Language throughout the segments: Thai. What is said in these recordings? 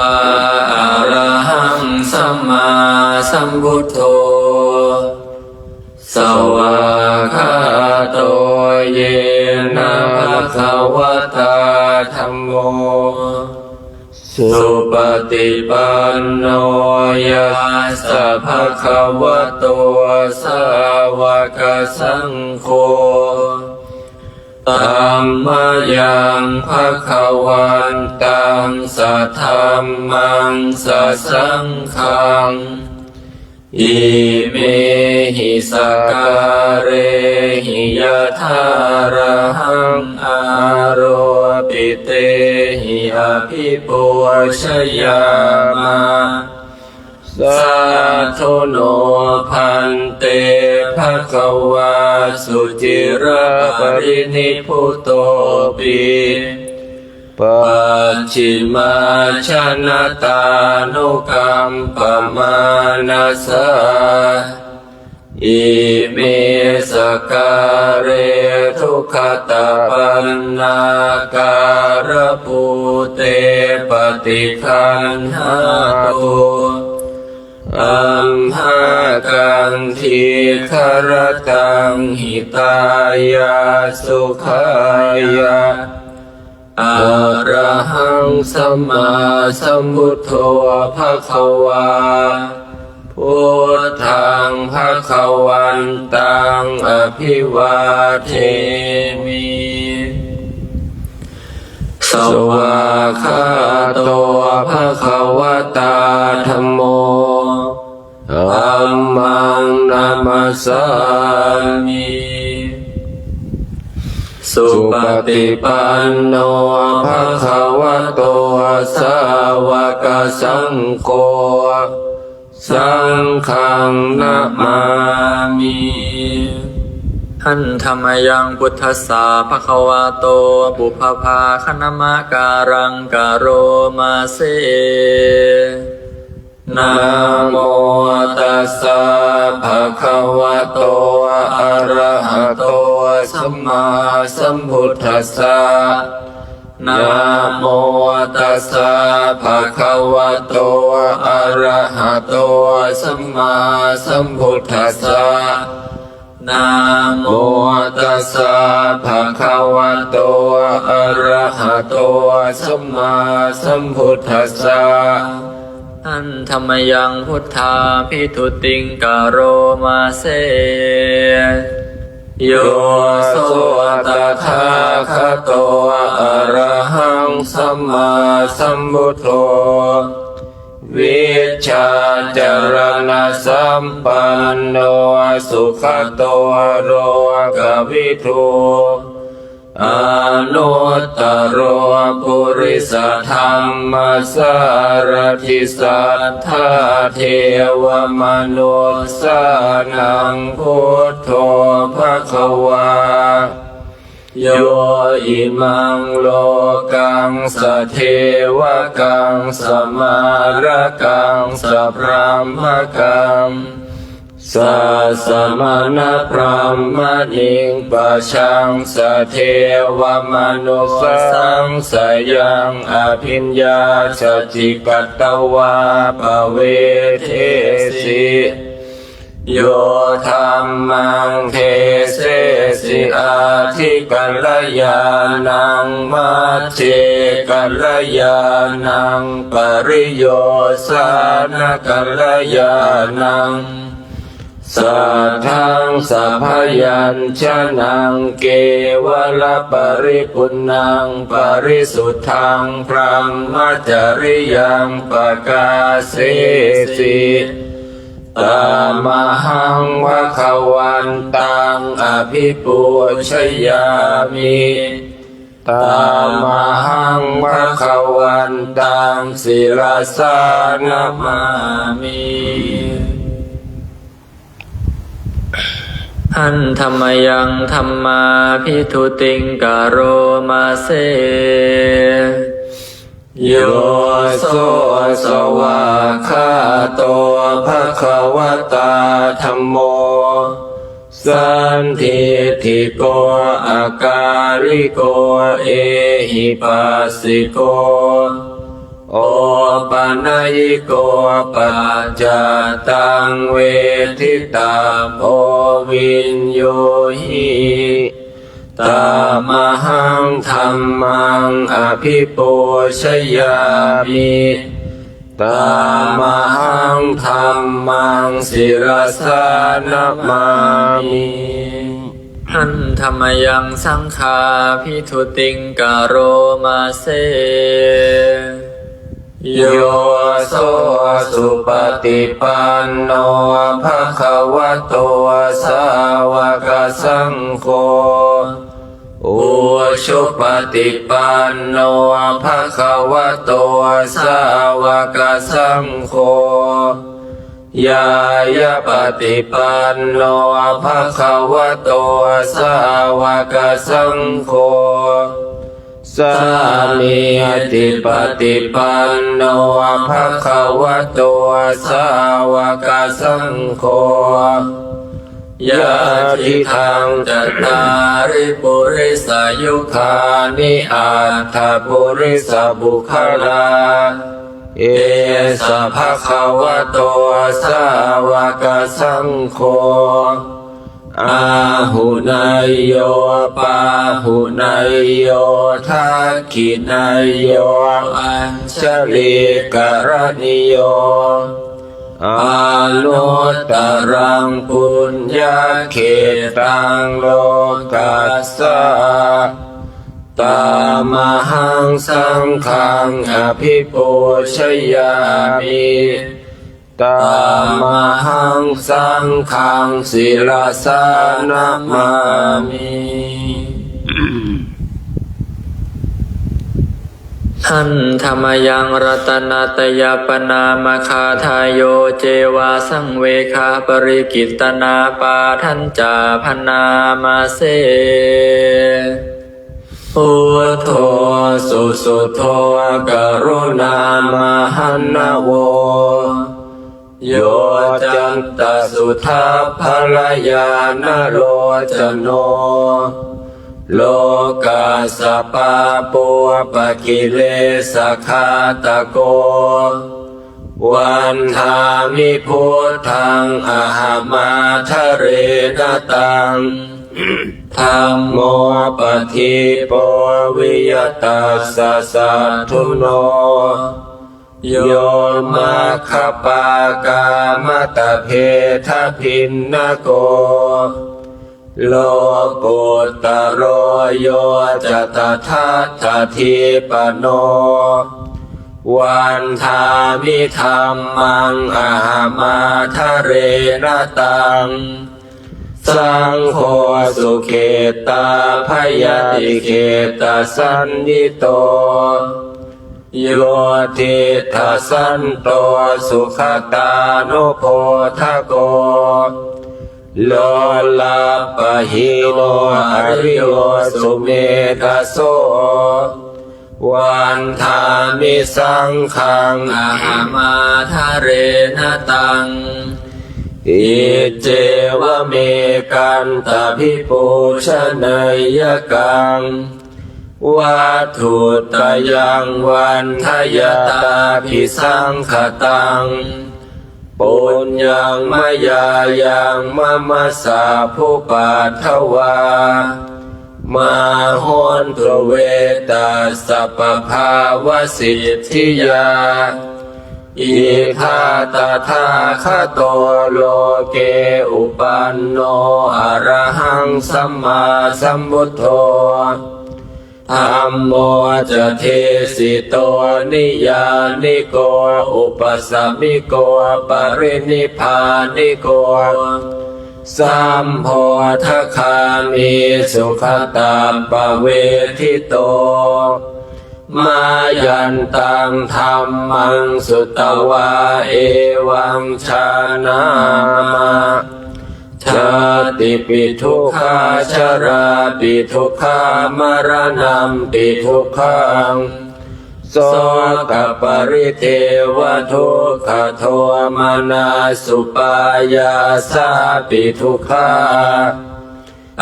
ะอะระหังสัมมาสัมพุทโธสวากขาโตเยนะภะคะวะตาธัมโมสุปฏิปันโนยัสสะภะคะวะโตสาวกสังโฆธัมมายังภะคะวันตังสัทธัมมังสัสสังฆังอิเมหิสการะหิยะถาระหังอาโรปิเตหิอภิปูชยามะสัทโธโนพันเตภะคะวะสุจิระปรินิพพุโตปิปัจฉิมาชนะตานุกัมปมานัสสะอิเมสการะทุกขตาปันนาการะปุเตปฏิคันหาตุอัมหากังทีคารตังหิตายาสุขายาอะระหังสัมมาสัมพุทโธภะคะวาพุทธังภะคะวันตังอภิวาเทมิสวากขาโตภะคะวะตาธัมโมธัมมังนามัสสามิสุปฏิปันโนภะคะวะโตสาวกสังโฆสังฆังนะมามิหันธรรมยังพุทธัสสะภะคะวะโตปุพพาคณมะการังกโรมาเสนะโมตัสสะภะคะวะโตอะระหะโตสัมมาสัมพุทธัสสะนะโมตัสสะภะคะวะโตอะระหะโตสัมมาสัมพุทธัสสะนะโมตัสสะภะคะวะโตอะระหะโตสัมมาสัมพุทธัสสะอันธรรมยังพุทธาภิทุติงกโรมาเสโยโสตถาคโตอะระหังสัมมาสัมพุทโธวิชชาจารณะสัมปันโนสุขโตโรกวิทูอนุตตรปุริสธรรมสารถิสัทธาเทวมนุสสานังพุทโธภคะวาโยอิมังโลกังสเทวกังสมารกังสพรหมกังสัสมณพรหมณิงปะชังสเทวมนุสสังสยังอภิญญาสจิกัตตวาปเวเทสิโยธัมมังเทเสสิอาทิกัลยาณังมัจเจกัลยาณังปริโยสานกัลยาณังสัทธังสัพพยัญชนะเกวะปริปุณังปริสุทธังพรหมจริยังปกาเสสิตามหังวะคะวันตังอภิปูชยามิตามหังวะคะวันตังศิลาสานามามิหันธรรมยังธรรมาภิทุติงกโรมาเสโยโสสวากขาโตภะคะวะตาธัมโมสันทิฏฐิโกอากาลิโกเอหิปัสสิโก โอปัญญิโกปัจจตังเวทิตาโพวินโยหิตามหังธัมมังอภิปูชยามิตามหังธัมมังศิรสานะมามิหันธรรมยังสังฆาภิทุติงกโรมาเสโยโสสุปฏิปันโนภะคะวะโตสาวกสังโฆอุชุปฏิปันโนภะคะวะโตสาวกสังโฆยายะปฏิปันโนภะคะวะโตสาวกสังโฆสามีติปฏิปันโนภะคะวะโตสาวกสังโฆยะทิทังจัตตาริปุริสยุคานิอัตถปุริสบุคลาเอสะภะคะวะโตสาวกสังโฆอาหุนายโยปาหุนายโยทักขินายโยอัญชลิกรณิโยอานุตตรังปุญญเขตังโลกัสสะตามหังสังฆังอภิปูชยามิตามหังสังฆังศิลาสานะมามิหันธรรมยังรัตนตยปนามคาทายโยเจวาสังเวคาปริกิตนาปาทัญจาพนามาเสพุทโธสุสุโธกรุณามหันนโวโยจันตสุทัพพลยานโลจโนโลกาสปาปัวปะกิเลสขาตะโกวันธามิพุทธังอหามาทะเรนตังธัมโมปฏิปวิยตัสสะสัทธุโนโยมาคปากามตะเพทพินนโกโลกุตตโรโยจตทัทธทิปโนวันธามิธัมมังอหามาทะเรนตังสังโฆสุเขตาพยติเขตสันนิโตโยทิทัสสันโตสุขตานุโพธโกโลลาปะหิโนอริโยสุเมธาโสวันธามิสังฆังอหามาทะเรนตังอิเจวะเมกันตาภิปูชนัยยกังวัตถุตยังวันทยตาภิสังขตังปุญญังมายายังมะมะสาภูปัทถวามโหนตุเวตัสสะปภาวสิทธิยาอิทาตถาคโตโลเกอุปันโนอะระหังสัมมาสัมพุทโธธัมโมจะเทสิโตนิยานิโกอุปสัมมิโกปรินิพพานิโกสัมโพธคามิสุขตาปเวทิโตมายันตังธัมมังสุตวาเอวังชานามาชาติปิทุกขาชราปิทุกขามรณะปิทุกขังโสกปริเทวทุกขโทมนาสุปายาสาปิทุกขา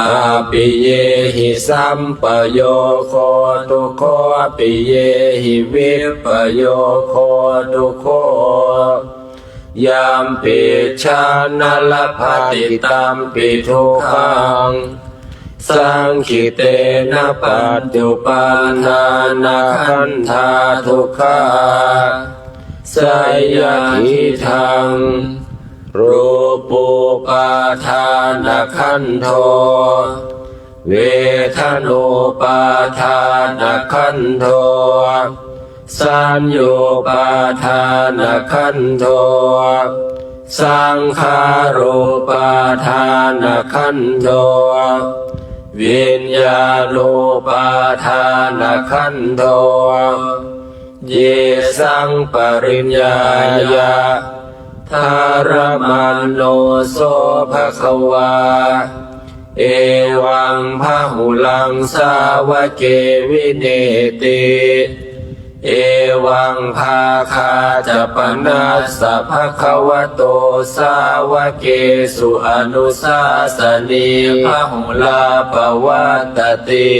อาปิเยหิสัมปโยโคทุโคปิเยหิวิปปโยโคทุโคยามปิชานลภัตติตัมปิทุกขังสังคิเตนะปัจจุปันนานาคันธาทุกขาสยทิทังรูปุปาทานขันโทเวทนุปาทานขันโทสัญโยปาทานขันโทสังขารุปาทานขันโทวิญญาณุปาทานขันโทเยสังปริญญายาธารมันโนโสภควาเอวังพหุลังสาวเกวิเนติเอวังภาคาจะปนัสสะภควโตสาวเกสุอนุสาสนีพหุลาปวัตติ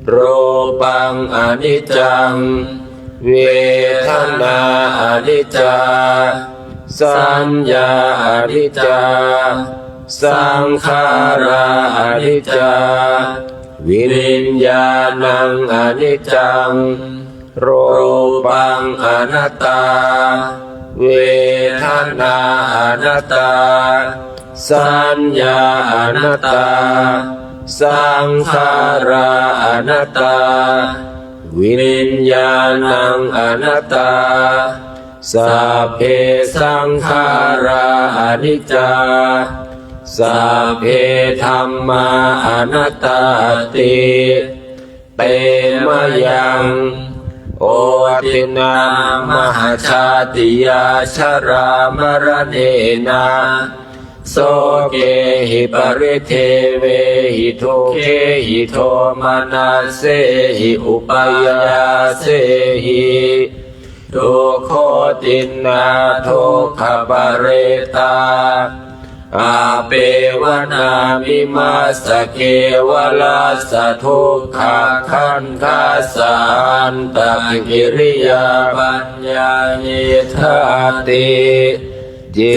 โรปังอนิจจังเวทนาอนิจจาสัญญาอนิจจาสังขาราอนิจจาวิญญาณังอนิจจังรูปังอนัตตาเวทนาอนัตตาสัญญาอนัตตาสังขาราอนัตตาวิญญาณังอนัตตาสัพเพสังขาราอนิจจาสัพเพธัมมาอนัตตาติเตมะยังโอตินามหาชาติยาชรามรณเนนะโสเกหิปริเทเวหิทุเขหิโทมานาเสหิอุปายาเสหิทุกขตินนาทุกขปะเรตาอาเปวนามิมาสเกวลาสทุกขขันธาสันตกิริยาปัญญาณิทาติจิ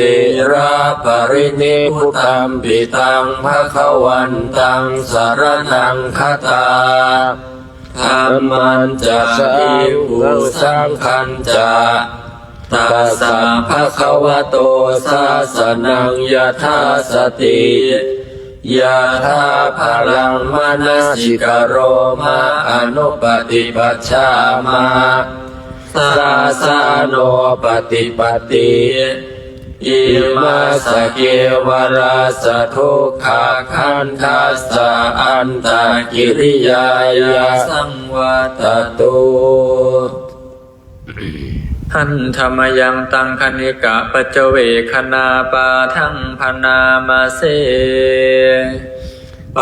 ราปรินิพุตัมปิตังภวันตังสรณังคตาธัมมันจะสังฆุสังฆันจะตัสสะภะคะวะโตสาสนังยถาสติยะถาพลังมนสิกโรมาอนุปฏิปัชฌามาสาสาโนปฏิปติอิมาสเกวราสทุกขาขันธัสสะอันตกิริยายาสังวัตตุหันธรรมยังตังคณิกะปัจเจเวคณาปาทังพนามาเสป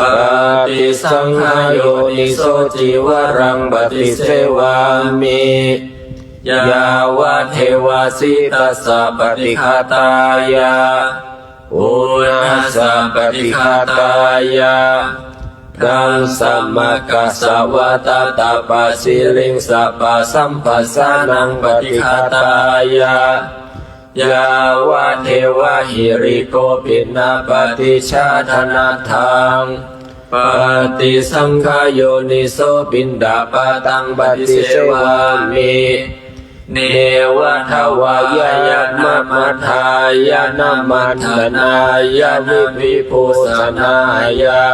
ฏิสังขโยนิโสจิวรังปฏิเสวามิยาวะเทวาสิตัสสะปฏิฆาตายาอุณาสะปฏิฆาตายากังสัมมกัสสวะตาตาปัสสิลิงสัพพะสัมปัสสานังปฏิฆาตายายาวะเทวะหิริโกปินาปฏิชาธนาทังปฏิสังขโยนิโสปินดาปตังปฏิเสวามิเนวะทวายายะมะมัทายะนามันตนายะวิภิปุสนายะ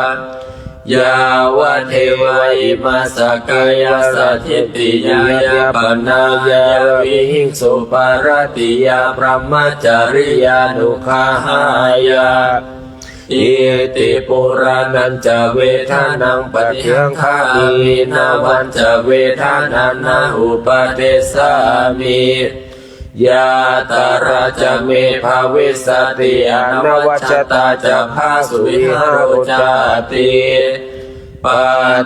ยาวะเทวะอิมาสกายาสัทธิปิยายะปนายะวิหิงสุปารติยาพระมัจจริยานุขหายะอิติปุรานันจะเวทานังปฏิฆคามินาวันจะเวทานานาอุปเทสามิยาตาราจะเมภาวิสติอนวัชตาจะภาสุวิหารุจติป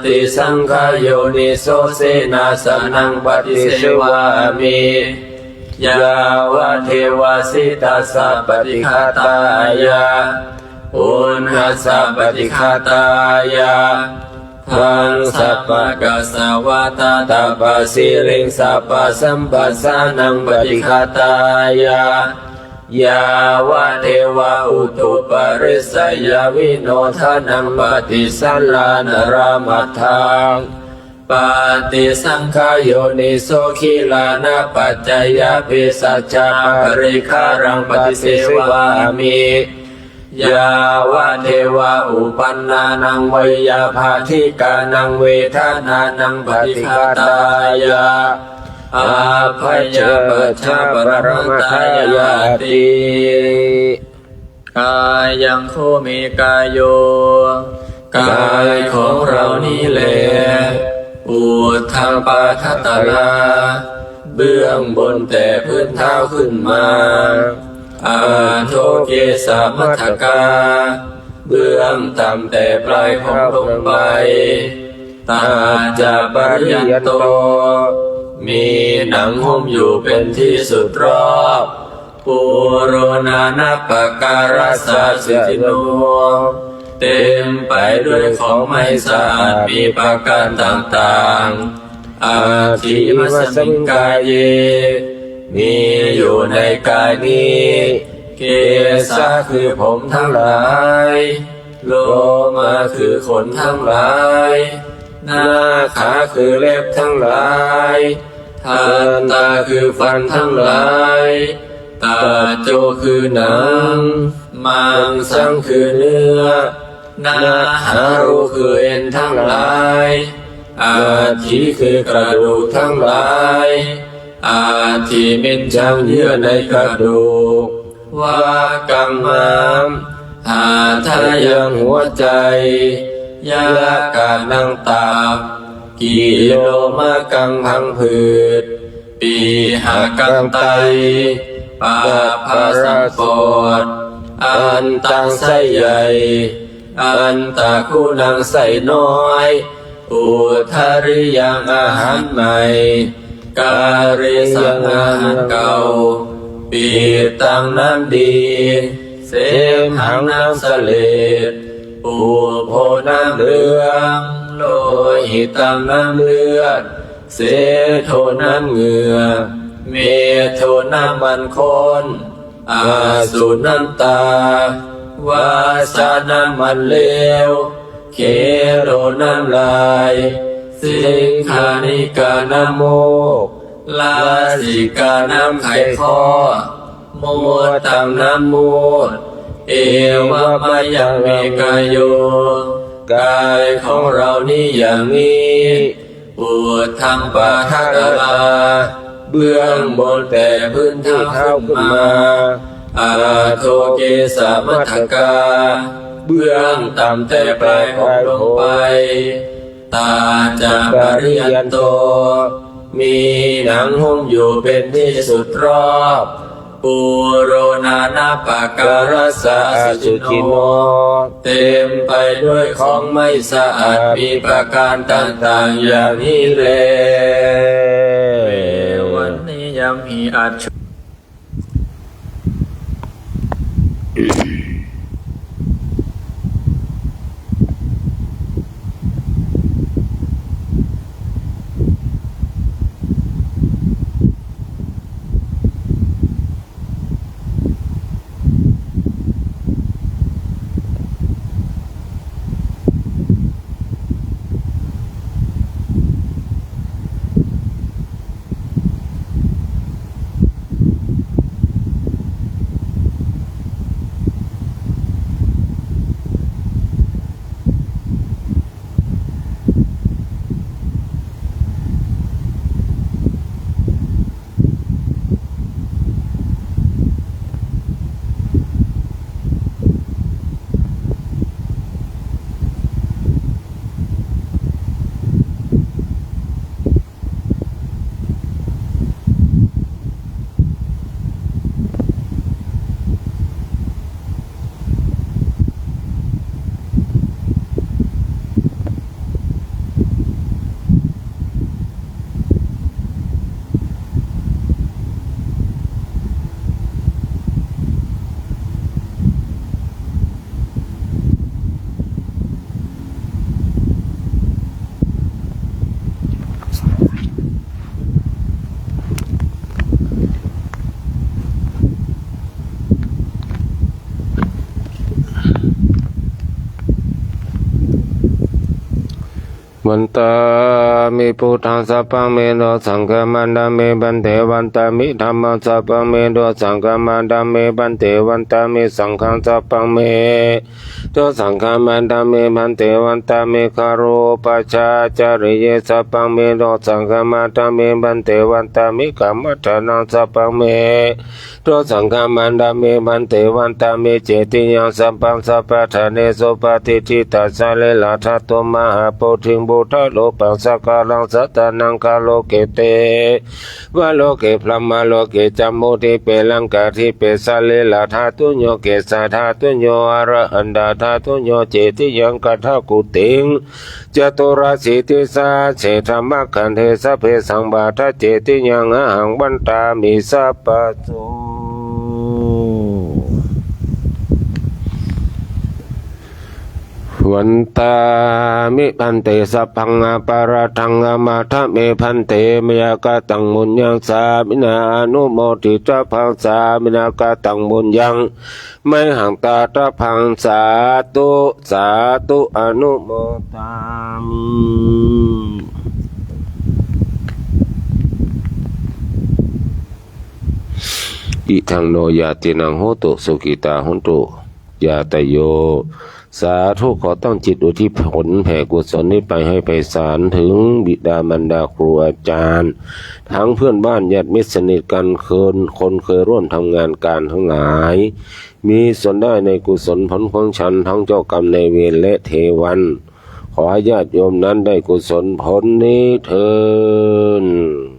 ฏิสังขโยนิโสเสนาสนังปฏิเสวามิยาวะเทวาสิตัสสะปฏิฆาตายา อุณหัสสะปฏิฆาตายาทังสัพพะกัสสวะตาตาปะสิริงสัพพะสัมปัสสานังปฏิฆาตายายาวะเทวะอุตุปริสยาวิโนทานังปฏิสัลลานรามัทธังปฏิสังขายโยนิโสขิลานะปัจจยปิสัจจาปริคารังปฏิเสวามิยาวะเทวะอุปันนานังวิยาภาธิกานังเวทานานังปฏิฆาตายาอาภัยยปัจฉาปรมัตถายาติกายังโคมิกายโยกายของเรานี่แหละอุทังปาทัตตาเบื้องบนแต่พื้นเท้าขึ้นมาอาโทเกสามัทกาเบื้องต่ำแต่ปลายผมลงไปตาจะปริยันโตมีหนังหุ้มอยู่เป็นที่สุดรอบปุโรนานาปการัสสะสิทิโนเต็มไปด้วยของไม่สะอาดมีประการต่างๆอาทิมัสมิงกายเยมีอยู่ในกายนี้เกสาคือผมทั้งหลายโลมาคือขนทั้งหลายหน้าขาคือเล็บทั้งหลายทันตาคือฟันทั้งหลายตาโจคือหนังมังสังคือเนื้อนาหารูคือเอ็นทั้งหลายอาทิคือกระดูกทั้งหลายอาทิมินจังเยื่อในกระดูกวากังมามหาทายังหัวใจยากานังตับกิโลมากังพังผืดปีหากังไตปาภาสังปอดอันตังไส้ใหญ่อันตะคูนังไส้น้อยอุทาริยังอาหารใหม่การิสังอาหารเก่าปีตังน้ำดีเสมหังน้ำเสลดปูโพน้ำเหลืองโลหิตังน้ำเลือดเสโทน้ำเหงื่อเมโทน้ำมันข้นอาสุน้ำตาวาสาน้ำมันเลวเคโรน้ำลายสิงคานิกาน้ำมูกลาสิกาน้ำไขข้อมูตังน้ำมูดเอวะมายังเมกายโยกายของเรานี่อย่างนี้ปุถังปาทักลาเบื้องบนแต่พื้นเท้าขึ้นมาอาโทเกสามัทกาเบื้องต่ำแต่ปลายผมลงไปตาจะปริยันโตมีหนังหุ้มอยู่เป็นที่สุดรอบปุโรนานาปการัสสะสุจิโนเต็มไปด้วยของไม่สะอาดมีประการต่างๆอย่างนี้แลวันนี้ยังมีอาจ วันตามิพุทธังสัพพังเมโนสังฆมันดามิบันเทวันตามิธัมมังสัพพังเมโนสังฆมันดามิบันเทวันตามิสังฆังสัพพังเมโนสังฆมันดามิบันเทวันตามิคารุปัชฌาจาริเยสัพพังเมโนสังฆมันดามิบันเทวันตามิกัมมัฏฐานังสัพพังเมโนสังฆมันดามิบันเทวันตามิเจติยังสัพพังสัพพะทะเนสุปฏิทิตัสสะเลลาทัตโตมหาโพธิงบุทธโลปังสักการังสัตตานังคาโลเกเตวะโลเกพรหมโลเกจัมโมทิเปลังกาทิเปสะเลลาทัตุโยเกสาทัตุโยอระหันดาทัตุโยเจติยังกัทถกุติงจตุราสีติสาเฉธรรมขันเทสะเพสังบาทเจติยังอหังบันตามิสัพพะโสวันตามิพันเตสัพพังอาปาราทังอามาทะเมพันเตมยากาตังมุญยังสามินาอนุโมทิตาพังสามินากาตังมุญยังไม่หังตาตาพังสาธุอนุโมตามิอิทังโนยาตินังโหตุสุขิตาหุนตุยาตโยสาธุขอต้องจิตอุทิศผลแผ่กุศลนี้ไปให้ไพศาลถึงบิดามารดาครูอาจารย์ทั้งเพื่อนบ้านญาติมิตรสนิทกันคนเคยร่วมทำงานการทั้งหลายมีส่วนได้ในกุศลผลของฉันทั้งเจ้ากรรมในายเวรและเทวันขอให้ญาติโยมนั้นได้กุศลผลนี้เถิด